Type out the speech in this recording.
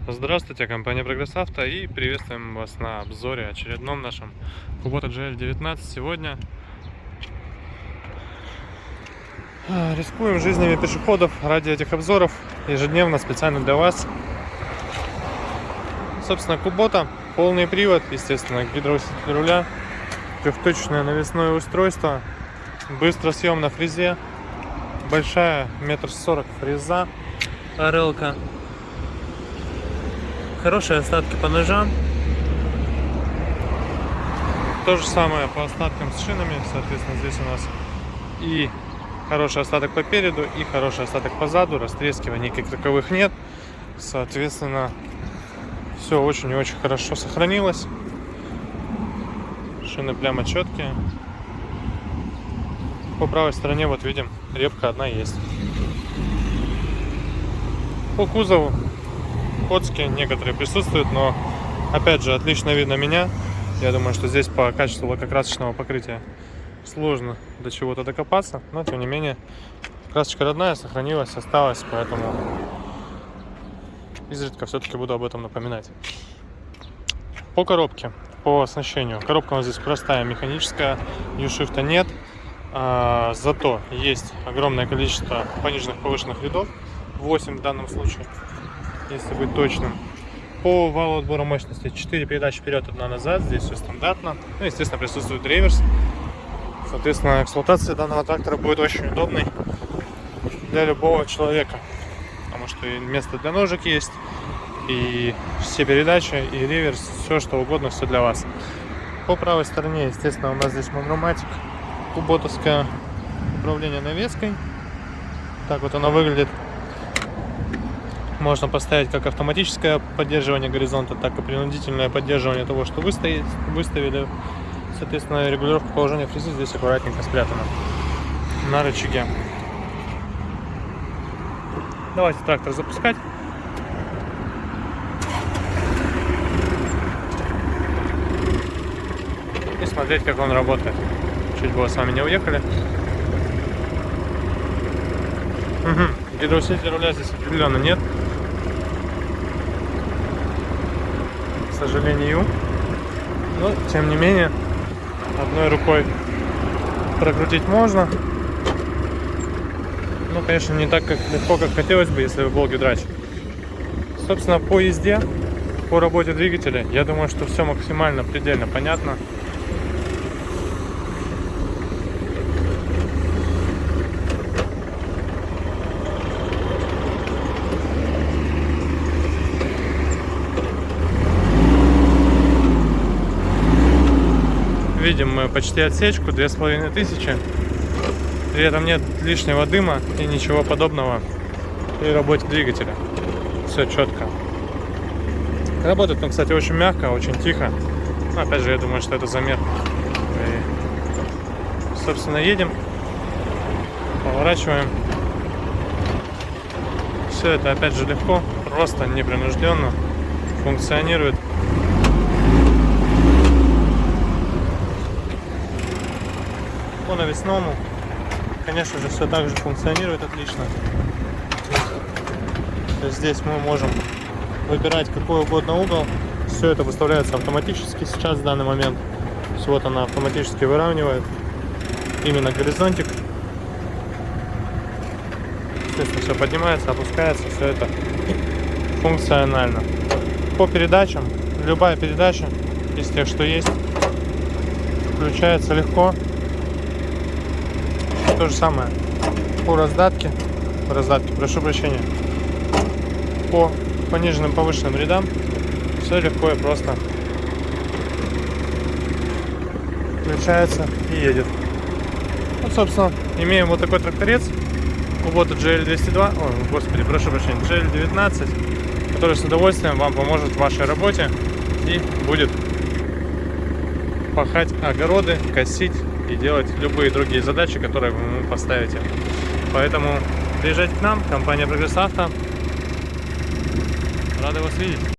Здравствуйте, компания Прогресс Авто, и приветствуем вас на обзоре очередном нашем Kubota GL19. Сегодня рискуем жизнями пешеходов ради этих обзоров ежедневно специально для вас. Собственно, Kubota, полный привод, естественно, гидроусилитель руля, трехточное навесное устройство, быстросъем на фрезе, большая 1,40 м фреза, РЛ-ка. Хорошие остатки по ножам. То же самое по остаткам с шинами. Соответственно, здесь у нас и хороший остаток по переду, и хороший остаток по заду. Растрескиваний как таковых нет. Соответственно, все очень и очень хорошо сохранилось. Шины прямо четкие. По правой стороне вот видим, репка одна есть. По кузову коцки некоторые присутствуют, но опять же отлично видно меня. Я думаю, что здесь по качеству лакокрасочного покрытия сложно до чего-то докопаться, но тем не менее красочка родная, сохранилась, осталась, поэтому изредка все-таки буду об этом напоминать. По коробке, по оснащению. Коробка у нас здесь простая, механическая, U-Shift нет, зато есть огромное количество пониженных повышенных рядов, 8 в данном случае, если быть точным. По валу отбора мощности 4 передачи вперед, 1 назад, здесь все стандартно. Ну, естественно, присутствует реверс. Соответственно, эксплуатация данного трактора будет очень удобной для любого человека, потому что и место для ножек есть, и все передачи, и реверс, все что угодно, все для вас. По правой стороне, естественно, у нас здесь Monomatic, куботовское управление навеской. Так вот оно выглядит. Можно поставить как автоматическое поддерживание горизонта, так и принудительное поддерживание того, что вы выставили. Соответственно, регулировка положения фрезы здесь аккуратненько спрятана на рычаге. Давайте трактор запускать. И смотреть, как он работает. Чуть было с вами не уехали. Гидроусилителя руля здесь определенно нет, к сожалению, но тем не менее одной рукой прокрутить можно, но конечно не так легко, как хотелось бы, если вы был гидрач. Собственно, по езде, по работе двигателя, я думаю, что все максимально предельно понятно. Видим мы почти отсечку, 2500. При этом нет лишнего дыма и ничего подобного при работе двигателя. Все четко. Работает он, кстати, очень мягко, очень тихо. Но, опять же, я думаю, что это замер. И, собственно, едем, поворачиваем. Все это, опять же, легко, просто, непринужденно функционирует. По навесному, конечно же, все так же функционирует отлично. То есть здесь мы можем выбирать какой угодно угол. Все это выставляется автоматически сейчас в данный момент. Все вот она автоматически выравнивает именно горизонтик. Естественно, все поднимается, опускается, все это функционально. По передачам, любая передача из тех, что есть, включается легко. То же самое по раздатке, прошу прощения, по пониженным повышенным рядам все легко и просто включается и едет. Вот, собственно, имеем вот такой тракторец Kubota GL202, прошу прощения, GL19, который с удовольствием вам поможет в вашей работе и будет пахать огороды, косить и делать любые другие задачи, которые вы ему поставите. Поэтому приезжайте к нам, компания Прогресс Авто. Рады вас видеть.